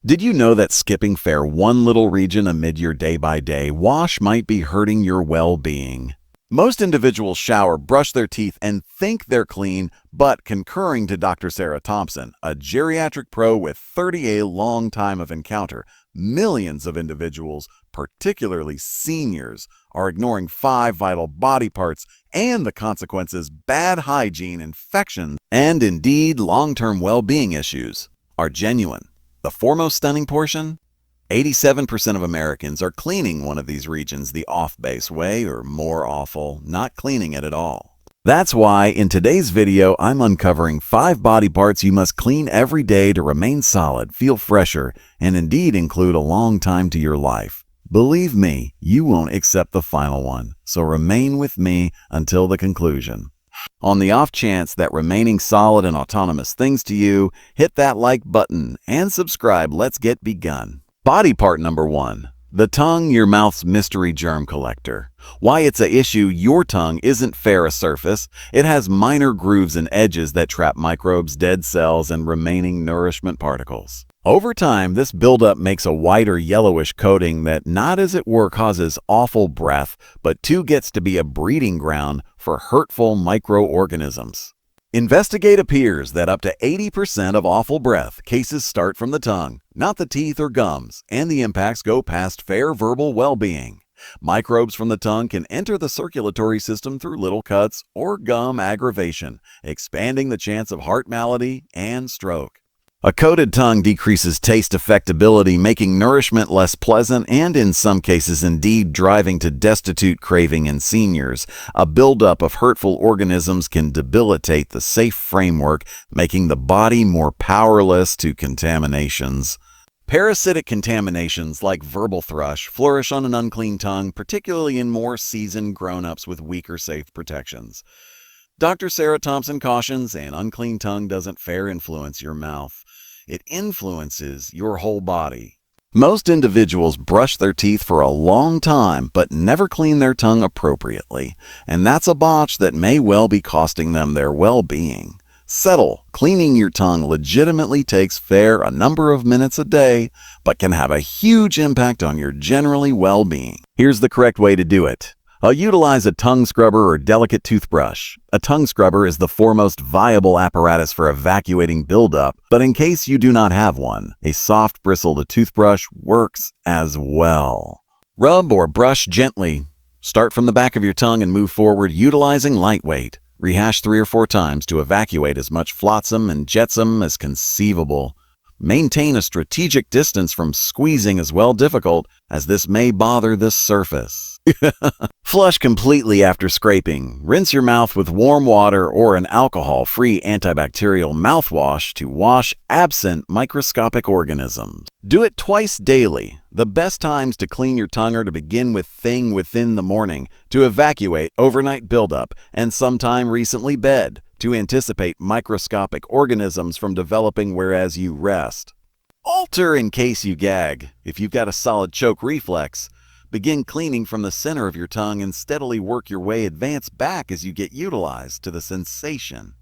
Did you know that skipping fair one little region amid your day-by-day wash might be hurting your well-being? Most individuals shower, brush their teeth, and think they're clean, but concurring to Dr. Sarah Thompson, a geriatric pro with 30 long time of encounter, millions of individuals, particularly seniors, are ignoring 5 vital body parts and the consequences bad hygiene, infections, and indeed long-term well-being issues are genuine. The foremost stunning portion? 87% of Americans are cleaning one of these regions the off-base way, or more awful, not cleaning it at all. That's why in today's video I'm uncovering 5 body parts you must clean every day to remain solid, feel fresher, and indeed include a long time to your life. Believe me, you won't accept the final one, so remain with me until the conclusion. On the off chance that remaining solid and autonomous things to you, hit that like button and subscribe. Let's get begun. Body part number 1. The tongue, your mouth's mystery germ collector. Why it's a issue: your tongue isn't fair a surface. It has minor grooves and edges that trap microbes, dead cells, and remaining nourishment particles. Over time, this buildup makes a white or yellowish coating that, not as it were, causes awful breath, but too gets to be a breeding ground for hurtful microorganisms. Investigate appears that up to 80% of awful breath cases start from the tongue, not the teeth or gums, and the impacts go past fair verbal well-being. Microbes from the tongue can enter the circulatory system through little cuts or gum aggravation, expanding the chance of heart malady and stroke. A coated tongue decreases taste affectability, making nourishment less pleasant and in some cases indeed driving to destitute craving in seniors. A buildup of hurtful organisms can debilitate the safe framework, making the body more powerless to contaminations. Parasitic contaminations like verbal thrush flourish on an unclean tongue, particularly in more seasoned grown-ups with weaker safe protections. Dr. Sarah Thompson cautions an unclean tongue doesn't fair influence your mouth. It influences your whole body. Most individuals brush their teeth for a long time but never clean their tongue appropriately, and that's a botch that may well be costing them their well-being. Settle. Cleaning your tongue legitimately takes fair a number of minutes a day, but can have a huge impact on your generally well-being. Here's the correct way to do it. Utilize a tongue scrubber or delicate toothbrush. A tongue scrubber is the foremost viable apparatus for evacuating buildup, but in case you do not have one, a soft bristled toothbrush works as well. Rub or brush gently. Start from the back of your tongue and move forward, utilizing lightweight. Rehash 3 or 4 times to evacuate as much flotsam and jetsam as conceivable. Maintain a strategic distance from squeezing as well, difficult as this may bother the surface. Flush completely after scraping. Rinse your mouth with warm water or an alcohol-free antibacterial mouthwash to wash absent microscopic organisms. Do it twice daily. The best times to clean your tongue are to begin within the morning, to evacuate overnight buildup, and sometime recently bed, to anticipate microscopic organisms from developing whereas you rest. Alter in case you gag. If you've got a solid choke reflex, begin cleaning from the center of your tongue and steadily work your way advance back as you get utilized to the sensation.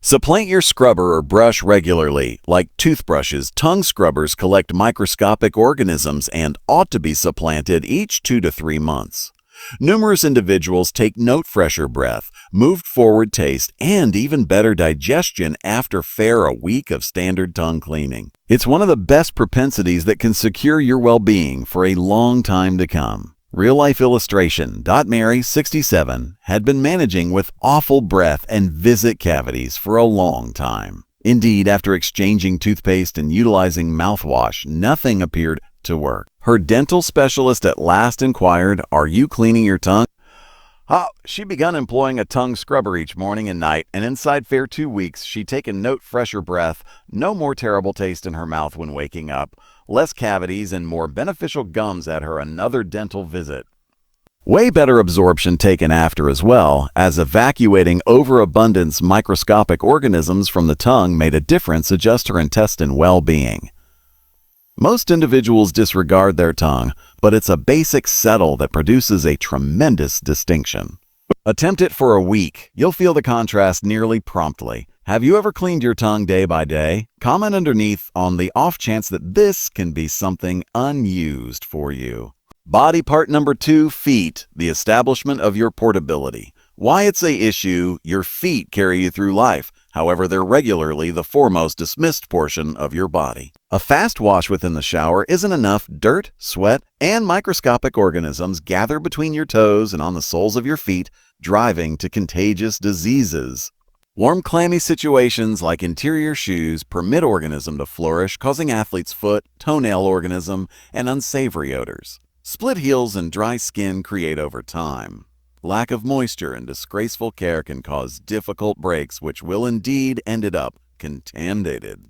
Supplant your scrubber or brush regularly. Like toothbrushes, tongue scrubbers collect microscopic organisms and ought to be supplanted each 2 to 3 months. Numerous individuals take note fresher breath, moved forward taste, and even better digestion after a week of standard tongue cleaning. It's one of the best propensities that can secure your well-being for a long time to come. Real life illustration. Mary, 67, had been managing with awful breath and visit cavities for a long time. Indeed, after exchanging toothpaste and utilizing mouthwash, nothing appeared to work. Her dental specialist at last inquired, "Are you cleaning your tongue?" She begun employing a tongue scrubber each morning and night, and inside 2 weeks she'd taken note fresher breath, no more terrible taste in her mouth when waking up, less cavities, and more beneficial gums at her another dental visit. Way better absorption taken after as well, as evacuating overabundance microscopic organisms from the tongue made a difference adjust her intestine well-being. Most individuals disregard their tongue, but it's a basic settle that produces a tremendous distinction. Attempt it for a week. You'll feel the contrast nearly promptly. Have you ever cleaned your tongue day by day? Comment underneath on the off chance that this can be something unused for you. Body part number 2, feet, the establishment of your portability. Why it's a issue, your feet carry you through life. However, they're regularly the foremost dismissed portion of your body. A fast wash within the shower isn't enough. Dirt, sweat, and microscopic organisms gather between your toes and on the soles of your feet, driving to contagious diseases. Warm, clammy situations like interior shoes permit organism to flourish, causing athlete's foot, toenail organism, and unsavory odors. Split heels and dry skin create over time. Lack of moisture and disgraceful care can cause difficult breaks, which will indeed end up contaminated.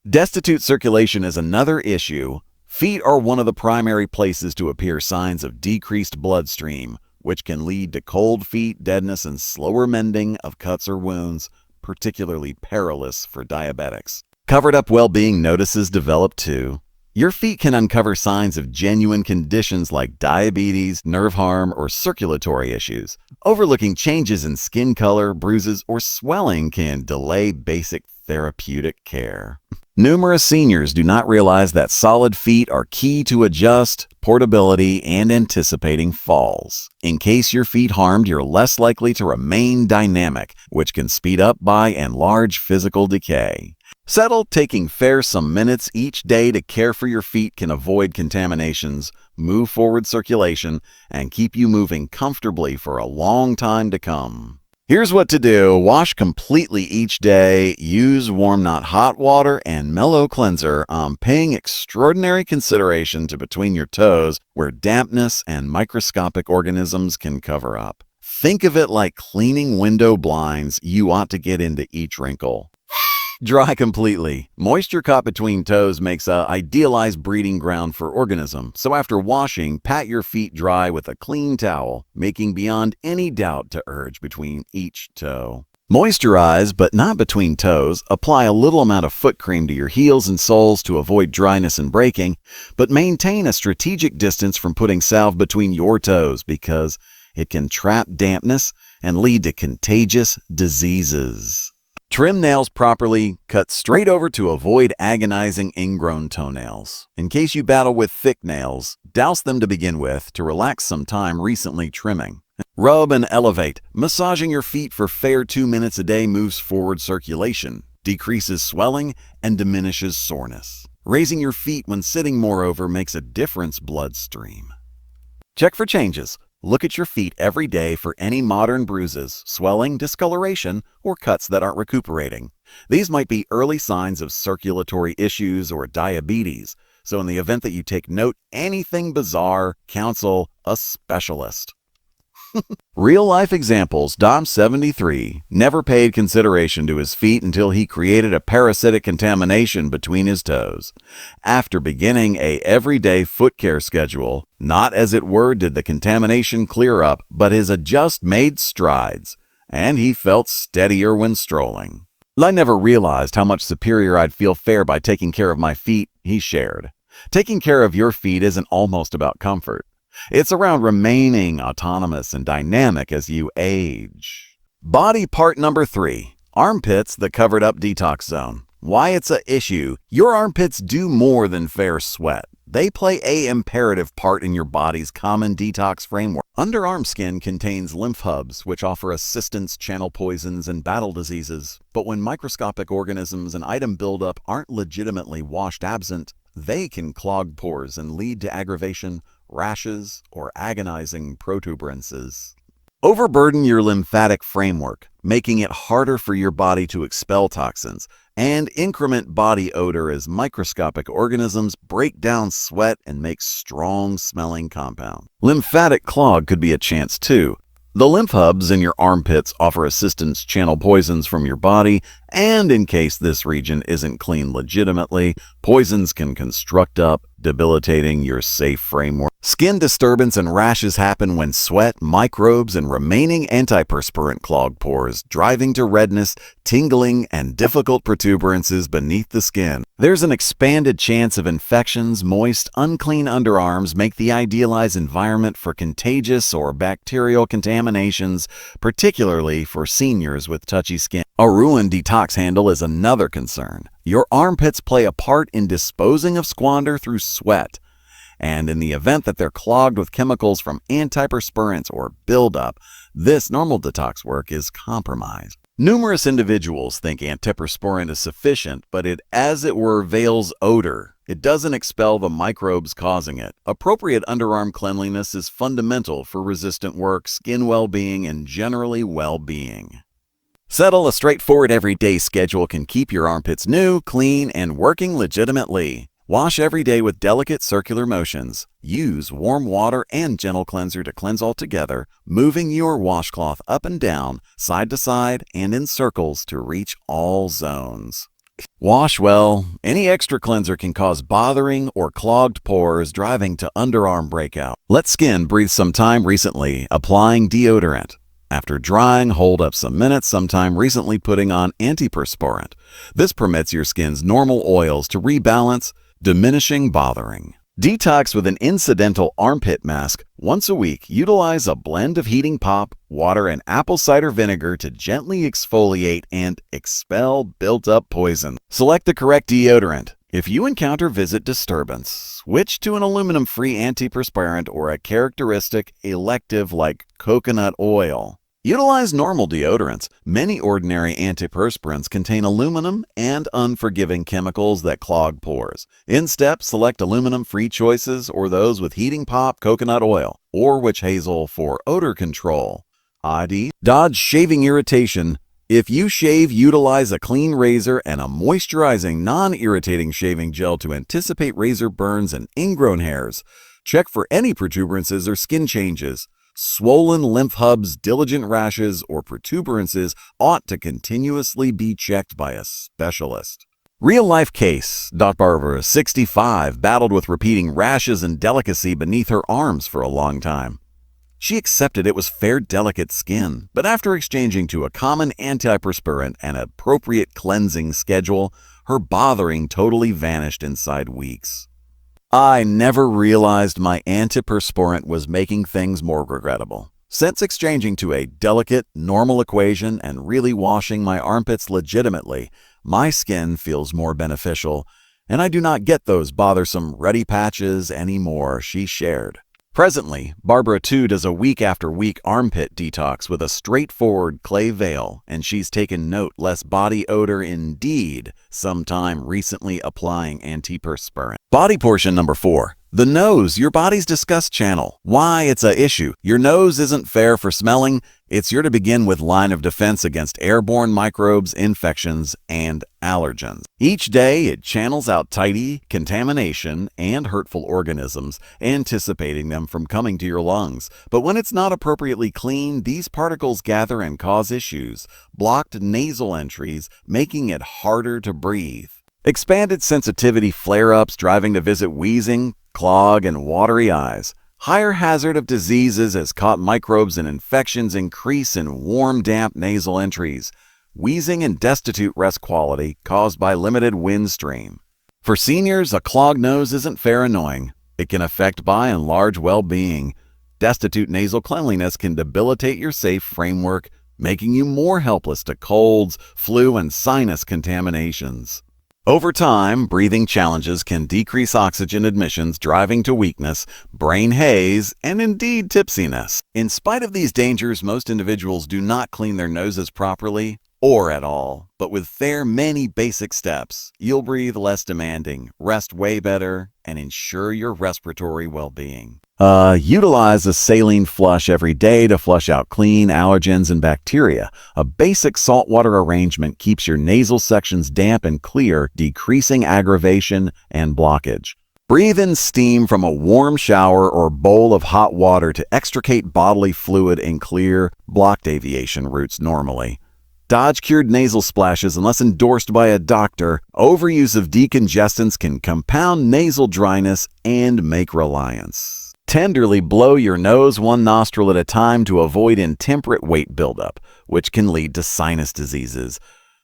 Destitute circulation is another issue. Feet are one of the primary places to appear signs of decreased bloodstream, which can lead to cold feet, deadness, and slower mending of cuts or wounds, particularly perilous for diabetics. Covered-up well-being notices develop too. Your feet can uncover signs of genuine conditions like diabetes, nerve harm, or circulatory issues. Overlooking changes in skin color, bruises, or swelling can delay basic therapeutic care. Numerous seniors do not realize that solid feet are key to adjust, portability, and anticipating falls. In case your feet harmed, you're less likely to remain dynamic, which can speed up by and large physical decay. Settle. Taking some minutes each day to care for your feet can avoid contaminations, move forward circulation, and keep you moving comfortably for a long time to come. Here's what to do. Wash completely each day. Use warm, not hot water and mellow cleanser. Paying extraordinary consideration to between your toes where dampness and microscopic organisms can cover up. Think of it like cleaning window blinds. You ought to get into each wrinkle. Dry completely. Moisture caught between toes makes a idealized breeding ground for organism, so after washing, pat your feet dry with a clean towel, making beyond any doubt to urge between each toe. Moisturize, but not between toes. Apply a little amount of foot cream to your heels and soles to avoid dryness and breaking, but maintain a strategic distance from putting salve between your toes because it can trap dampness and lead to contagious diseases. Trim nails properly, cut straight over to avoid agonizing ingrown toenails. In case you battle with thick nails, douse them to begin with to relax some time recently trimming. Rub and elevate. Massaging your feet for fair 2 minutes a day moves forward circulation, decreases swelling, and diminishes soreness. Raising your feet when sitting, moreover, makes a difference bloodstream. Check for changes. Look at your feet every day for any modern bruises, swelling, discoloration, or cuts that aren't recuperating. These might be early signs of circulatory issues or diabetes, so in the event that you take note anything bizarre, counsel a specialist. Real-life examples. Dom 73 never paid consideration to his feet until he created a parasitic contamination between his toes. After beginning a everyday foot care schedule, not as it were did the contamination clear up, but his adjust made strides, and he felt steadier when strolling. I never realized how much superior I'd feel fair by taking care of my feet, he shared. Taking care of your feet isn't almost about comfort. It's around remaining autonomous and dynamic as you age. Body part number 3. Armpits, the covered-up detox zone. Why it's an issue. Your armpits do more than fair sweat. They play an imperative part in your body's common detox framework. Underarm skin contains lymph hubs, which offer assistance, channel poisons, and battle diseases. But when microscopic organisms and item buildup aren't legitimately washed absent, they can clog pores and lead to aggravation, rashes, or agonizing protuberances. Overburden your lymphatic framework, making it harder for your body to expel toxins, and increment body odor as microscopic organisms break down sweat and make strong-smelling compounds. Lymphatic clog could be a chance too. The lymph hubs in your armpits offer assistance, channel poisons from your body, And in case this region isn't cleaned legitimately, poisons can construct up, debilitating your safe framework. Skin disturbance and rashes happen when sweat, microbes, and remaining antiperspirant clog pores, driving to redness, tingling, and difficult protuberances beneath the skin. There's an expanded chance of infections. Moist, unclean underarms make the idealized environment for contagious or bacterial contaminations, particularly for seniors with touchy skin. A ruined detox handle is another concern. Your armpits play a part in disposing of squander through sweat. And in the event that they're clogged with chemicals from antiperspirants or buildup, this normal detox work is compromised. Numerous individuals think antiperspirant is sufficient, but it, as it were, veils odor. It doesn't expel the microbes causing it. Appropriate underarm cleanliness is fundamental for resistant work, skin well-being, and generally well-being. A straightforward everyday schedule can keep your armpits new, clean, and working legitimately. Wash every day with delicate circular motions. Use warm water and gentle cleanser to cleanse altogether, moving your washcloth up and down, side to side, and in circles to reach all zones. Wash well. Any extra cleanser can cause bothering or clogged pores, driving to underarm breakout. Let skin breathe some time recently, applying deodorant. After drying, hold up some minutes, sometime recently putting on antiperspirant. This permits your skin's normal oils to rebalance, diminishing bothering. Detox with an incidental armpit mask. Once a week, utilize a blend of heating pop, water, and apple cider vinegar to gently exfoliate and expel built-up poison. Select the correct deodorant. If you encounter visit disturbance, switch to an aluminum-free antiperspirant or a characteristic elective like coconut oil. Utilize normal deodorants. Many ordinary antiperspirants contain aluminum and unforgiving chemicals that clog pores. Instead, select aluminum-free choices or those with heating pop, coconut oil, or witch hazel for odor control. Dodge shaving irritation. If you shave, utilize a clean razor and a moisturizing, non-irritating shaving gel to anticipate razor burns and ingrown hairs. Check for any protuberances or skin changes. Swollen lymph hubs, diligent rashes, or protuberances ought to continuously be checked by a specialist. Real-life case. Barbara, 65, battled with repeating rashes and delicacy beneath her arms for a long time. She accepted it was fair, delicate skin, but after exchanging to a common antiperspirant and appropriate cleansing schedule, her bothering totally vanished inside weeks. I never realized my antiperspirant was making things more regrettable. Since exchanging to a delicate, normal equation and really washing my armpits legitimately, my skin feels more beneficial, and I do not get those bothersome ruddy patches anymore, she shared. Presently, Barbara too does a week-after-week armpit detox with a straightforward clay veil, and she's taken note less body odor indeed, sometime recently applying antiperspirant. Body portion number 4. The nose, your body's disgust channel. Why it's a issue. Your nose isn't fair for smelling. It's your to begin with line of defense against airborne microbes, infections, and allergens. Each day, it channels out tidy, contamination, and hurtful organisms, anticipating them from coming to your lungs. But when it's not appropriately cleaned, these particles gather and cause issues, blocked nasal entries, making it harder to breathe. Expanded sensitivity flare-ups driving to visit wheezing, clog, and watery eyes. Higher hazard of diseases as caught microbes and infections increase in warm, damp nasal entries. Wheezing and destitute rest quality caused by limited wind stream. For seniors, a clogged nose isn't fair annoying. It can affect by and large well-being. Destitute nasal cleanliness can debilitate your safe framework, making you more helpless to colds, flu, and sinus contaminations. Over time, breathing challenges can decrease oxygen admissions, driving to weakness, brain haze, and indeed tipsiness. In spite of these dangers, most individuals do not clean their noses properly or at all. But with fair many basic steps, you'll breathe less demanding, rest way better, and ensure your respiratory well-being. Utilize a saline flush every day to flush out clean allergens and bacteria. A basic saltwater arrangement keeps your nasal sections damp and clear, decreasing aggravation and blockage. Breathe in steam from a warm shower or bowl of hot water to extricate bodily fluid and clear blocked aviation routes normally. Dodge cured nasal splashes unless endorsed by a doctor. Overuse of decongestants can compound nasal dryness and make reliance. Tenderly blow your nose one nostril at a time to avoid intemperate weight buildup, which can lead to sinus diseases.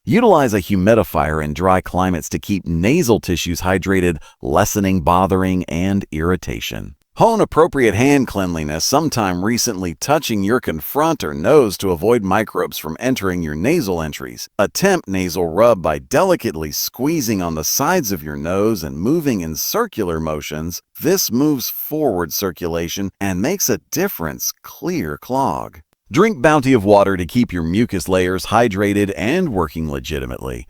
Utilize a humidifier in dry climates to keep nasal tissues hydrated, lessening bothering and irritation. Hone appropriate hand cleanliness, sometime recently touching your confront or nose to avoid microbes from entering your nasal entries. Attempt nasal rub by delicately squeezing on the sides of your nose and moving in circular motions. This moves forward circulation and makes a difference clear clog. Drink bounty of water to keep your mucus layers hydrated and working legitimately.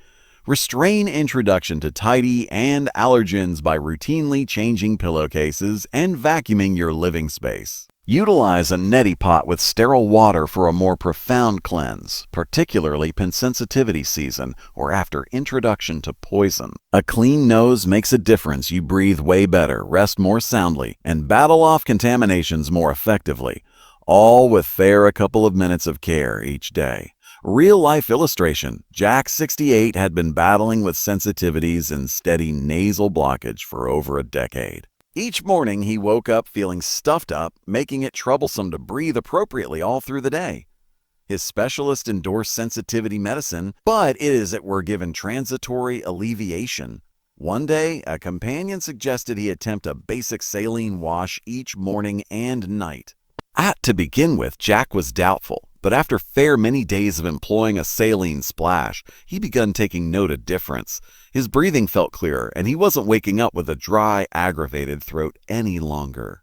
Restrain introduction to tidy and allergens by routinely changing pillowcases and vacuuming your living space. Utilize a neti pot with sterile water for a more profound cleanse, particularly sensitivity season or after introduction to poison. A clean nose makes a difference. You breathe way better, rest more soundly, and battle off contaminations more effectively, all with a couple of minutes of care each day. Real-life illustration. Jack, 68, had been battling with sensitivities and steady nasal blockage for over a decade. Each morning, he woke up feeling stuffed up, making it troublesome to breathe appropriately all through the day. His specialist endorsed sensitivity medicine, but it were given transitory alleviation. One day, a companion suggested he attempt a basic saline wash each morning and night. To begin with, Jack was doubtful. But after many days of employing a saline splash, he begun taking note of difference. His breathing felt clearer, and he wasn't waking up with a dry, aggravated throat any longer.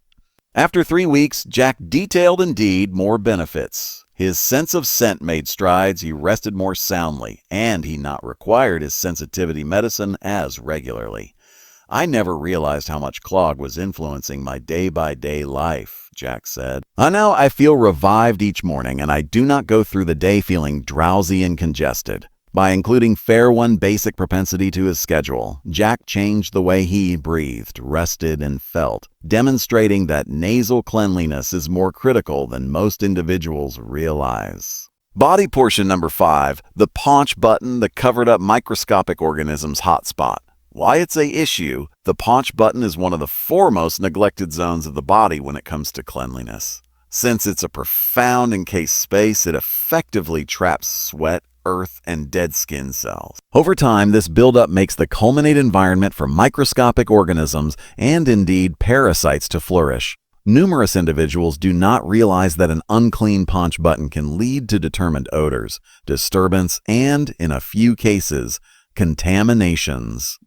After 3 weeks, Jack detailed indeed more benefits. His sense of scent made strides, he rested more soundly, and he not required his sensitivity medicine as regularly. I never realized how much clog was influencing my day-by-day life, Jack said. Now I feel revived each morning, and I do not go through the day feeling drowsy and congested. By including one basic propensity to his schedule, Jack changed the way he breathed, rested, and felt, demonstrating that nasal cleanliness is more critical than most individuals realize. Body portion number 5, the paunch button, the covered-up microscopic organism's hotspot. Why it's a issue, the paunch button is one of the foremost neglected zones of the body when it comes to cleanliness. Since it's a profound encased space, it effectively traps sweat, earth, and dead skin cells. Over time, this buildup makes the culminate environment for microscopic organisms and indeed parasites to flourish. Numerous individuals do not realize that an unclean paunch button can lead to determined odors, disturbance, and, in a few cases, contaminations.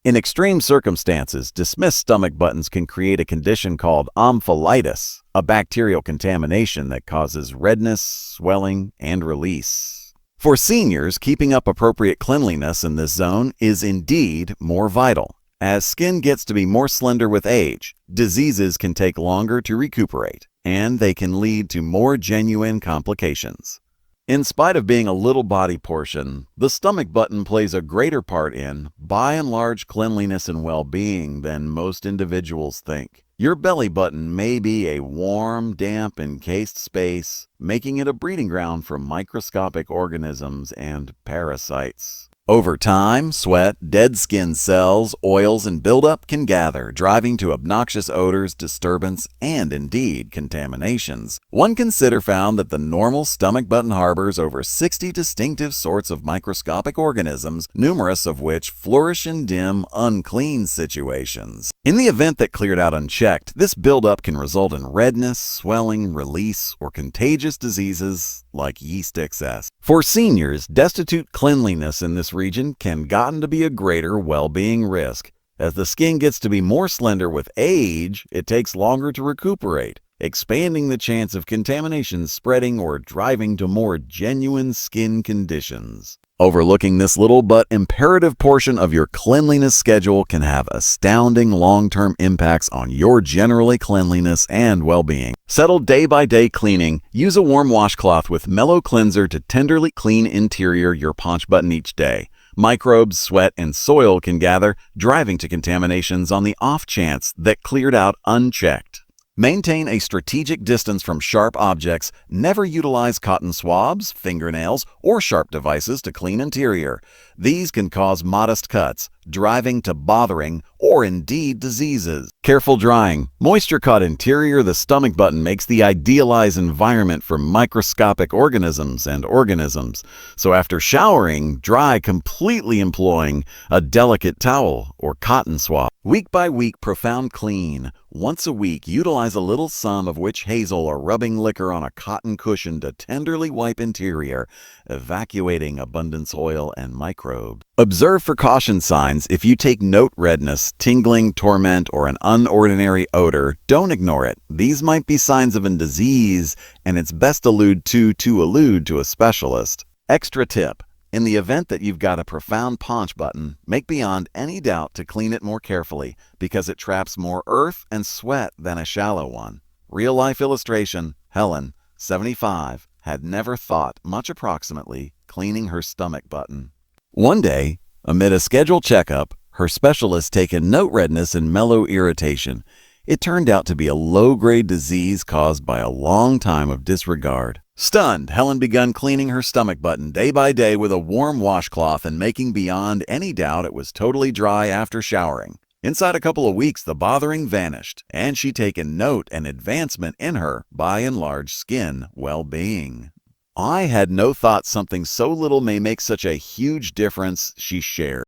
In extreme circumstances, dismissed stomach buttons can create a condition called omphalitis, a bacterial contamination that causes redness, swelling, and release. For seniors, keeping up appropriate cleanliness in this zone is indeed more vital. As skin gets to be more slender with age, diseases can take longer to recuperate, and they can lead to more genuine complications. In spite of being a little body portion, the stomach button plays a greater part in, by and large, cleanliness and well-being than most individuals think. Your belly button may be a warm, damp, encased space, making it a breeding ground for microscopic organisms and parasites. Over time, sweat, dead skin cells, oils, and buildup can gather, driving to obnoxious odors, disturbance, and indeed contaminations. One consider found that the normal stomach button harbors over 60 distinctive sorts of microscopic organisms, numerous of which flourish in dim, unclean situations. In the event that cleared out unchecked, this buildup can result in redness, swelling, release, or contagious diseases like yeast excess. For seniors, destitute cleanliness in this region can gotten to be a greater well-being risk. As the skin gets to be more slender with age, it takes longer to recuperate, expanding the chance of contamination spreading or driving to more genuine skin conditions. Overlooking this little but imperative portion of your cleanliness schedule can have astounding long-term impacts on your general cleanliness and well-being. Settle day-by-day cleaning. Use a warm washcloth with mellow cleanser to tenderly clean interior your paunch button each day. Microbes, sweat, and soil can gather, driving to contaminations on the off chance that cleared out unchecked. Maintain a strategic distance from sharp objects. Never utilize cotton swabs, fingernails, or sharp devices to clean interior. These can cause modest cuts, driving to bothering, or indeed diseases. Careful drying. Moisture-caught interior, the stomach button, makes the idealized environment for microscopic organisms and organisms. So after showering, dry completely, employing a delicate towel or cotton swab. Week by week, profound clean. Once a week, utilize a little some of witch hazel or rubbing liquor on a cotton cushion to tenderly wipe interior, evacuating abundance oil and microbes. Observe for caution signs. If you take note redness, tingling, torment, or an unordinary odor, don't ignore it. These might be signs of a disease, and it's best allude to a specialist. Extra tip. In the event that you've got a profound paunch button, make beyond any doubt to clean it more carefully because it traps more earth and sweat than a shallow one. Real-life illustration, Helen, 75, had never thought much approximately cleaning her stomach button. One day, amid a scheduled checkup, her specialist taken note redness and mellow irritation. It turned out to be a low-grade disease caused by a long time of disregard. Stunned, Helen began cleaning her stomach button day by day with a warm washcloth and making beyond any doubt it was totally dry after showering. Inside a couple of weeks, the bothering vanished, and she taken note and advancement in her, by and large, skin well-being. I had no thought something so little may make such a huge difference, she shared.